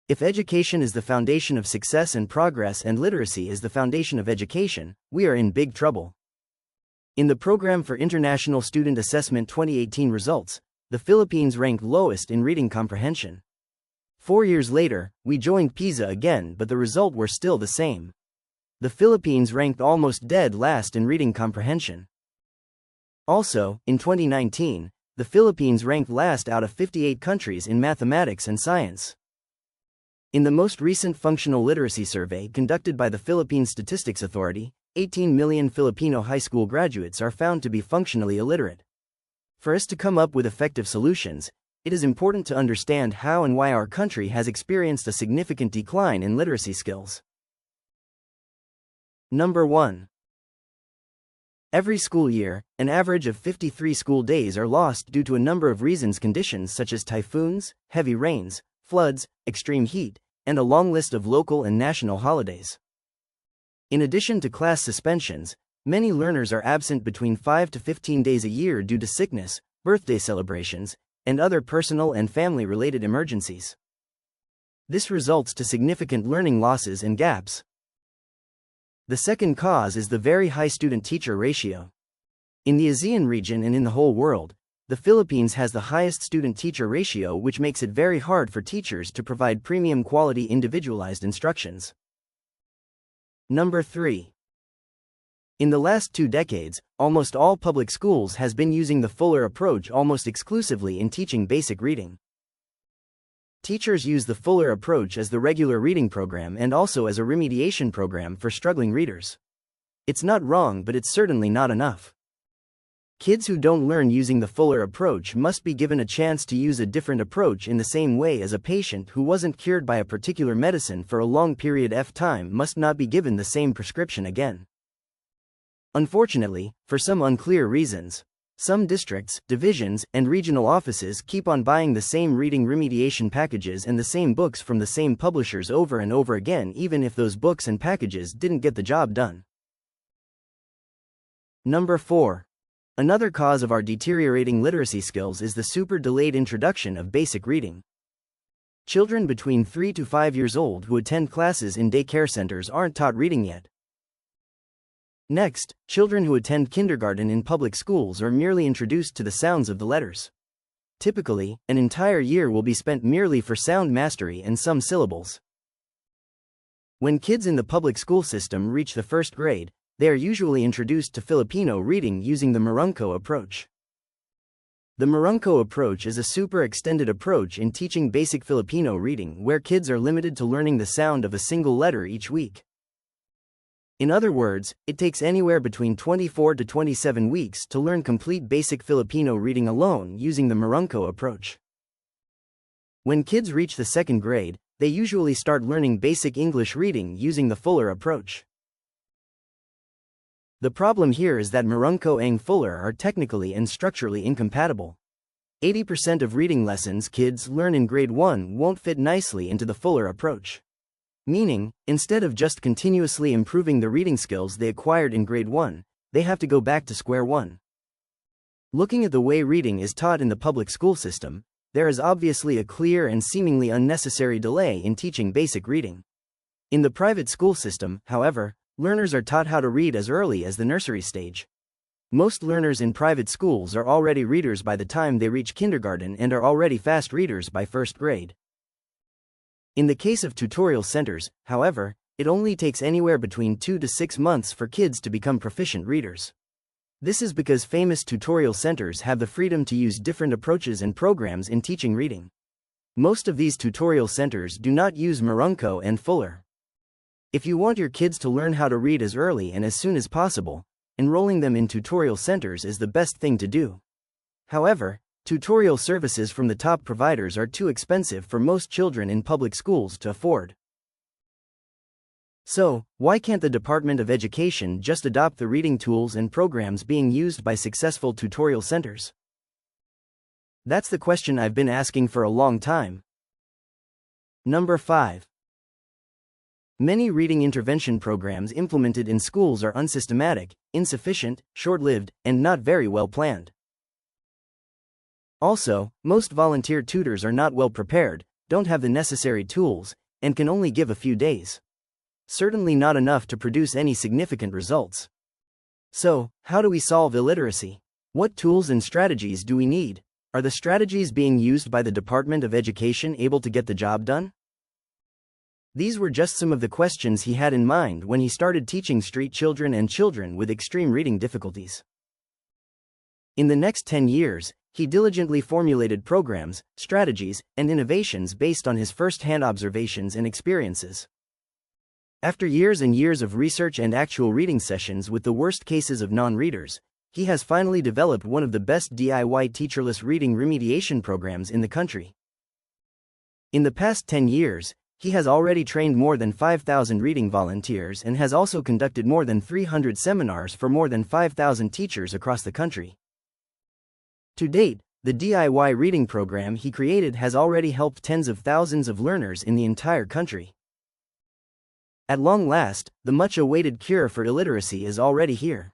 If education is the foundation of success and progress and literacy is the foundation of education, we are in big trouble. In the Program for International Student Assessment 2018 results, the Philippines ranked lowest in reading comprehension. 4 years later, we joined PISA again, but the result were still the same. The Philippines ranked almost dead last in reading comprehension. Also, in 2019, the Philippines ranked last out of 58 countries in mathematics and science. In the most recent functional literacy survey conducted by the Philippine Statistics Authority, 18 million Filipino high school graduates are found to be functionally illiterate. For us to come up with effective solutions, it is important to understand how and why our country has experienced a significant decline in literacy skills. Number 1. Every school year, an average of 53 school days are lost due to a number of conditions such as typhoons, heavy rains, floods, extreme heat, and a long list of local and national holidays. In addition to class suspensions, many learners are absent between 5 to 15 days a year due to sickness, birthday celebrations, and other personal and family-related emergencies. This results to significant learning losses and gaps. The second cause is the very high student-teacher ratio. In the ASEAN region and in the whole world, the Philippines has the highest student-teacher ratio, which makes it very hard for teachers to provide premium quality individualized instructions. Number 3. In the last 2 decades, almost all public schools has been using the Fuller approach almost exclusively in teaching basic reading. Teachers use the Fuller approach as the regular reading program and also as a remediation program for struggling readers. It's not wrong, but it's certainly not enough. Kids who don't learn using the Fuller approach must be given a chance to use a different approach in the same way as a patient who wasn't cured by a particular medicine for a long period of time must not be given the same prescription again. Unfortunately, for some unclear reasons, some districts, divisions, and regional offices keep on buying the same reading remediation packages and the same books from the same publishers over and over again, even if those books and packages didn't get the job done. Number 4. Another cause of our deteriorating literacy skills is the super-delayed introduction of basic reading. Children between 3 to 5 years old who attend classes in daycare centers aren't taught reading yet. Next, children who attend kindergarten in public schools are merely introduced to the sounds of the letters. Typically, an entire year will be spent merely for sound mastery and some syllables. When kids in the public school system reach the first grade, they are usually introduced to Filipino reading using the Marungko approach. The Marungko approach is a super extended approach in teaching basic Filipino reading where kids are limited to learning the sound of a single letter each week. In other words, it takes anywhere between 24 to 27 weeks to learn complete basic Filipino reading alone using the Marungko approach. When kids reach the second grade, they usually start learning basic English reading using the Fuller approach. The problem here is that Marungko and Fuller are technically and structurally incompatible. 80% of reading lessons kids learn in grade 1 won't fit nicely into the Fuller approach. Meaning, instead of just continuously improving the reading skills they acquired in grade 1, they have to go back to square one. Looking at the way reading is taught in the public school system, there is obviously a clear and seemingly unnecessary delay in teaching basic reading. In the private school system, however, learners are taught how to read as early as the nursery stage. Most learners in private schools are already readers by the time they reach kindergarten and are already fast readers by first grade. In the case of tutorial centers, however, it only takes anywhere between 2 to 6 months for kids to become proficient readers. This is because famous tutorial centers have the freedom to use different approaches and programs in teaching reading. Most of these tutorial centers do not use Marungko and Fuller. If you want your kids to learn how to read as early and as soon as possible, enrolling them in tutorial centers is the best thing to do. However, tutorial services from the top providers are too expensive for most children in public schools to afford. So, why can't the Department of Education just adopt the reading tools and programs being used by successful tutorial centers? That's the question I've been asking for a long time. Number 5. Many reading intervention programs implemented in schools are unsystematic, insufficient, short-lived, and not very well planned. Also, most volunteer tutors are not well prepared, don't have the necessary tools, and can only give a few days. Certainly not enough to produce any significant results. So, how do we solve illiteracy? What tools and strategies do we need? Are the strategies being used by the Department of Education able to get the job done? These were just some of the questions he had in mind when he started teaching street children and children with extreme reading difficulties. In the next 10 years, he diligently formulated programs, strategies, and innovations based on his first-hand observations and experiences. After years and years of research and actual reading sessions with the worst cases of non-readers, he has finally developed one of the best DIY teacherless reading remediation programs in the country. In the past 10 years, he has already trained more than 5,000 reading volunteers and has also conducted more than 300 seminars for more than 5,000 teachers across the country. To date, the DIY reading program he created has already helped tens of thousands of learners in the entire country. At long last, the much-awaited cure for illiteracy is already here.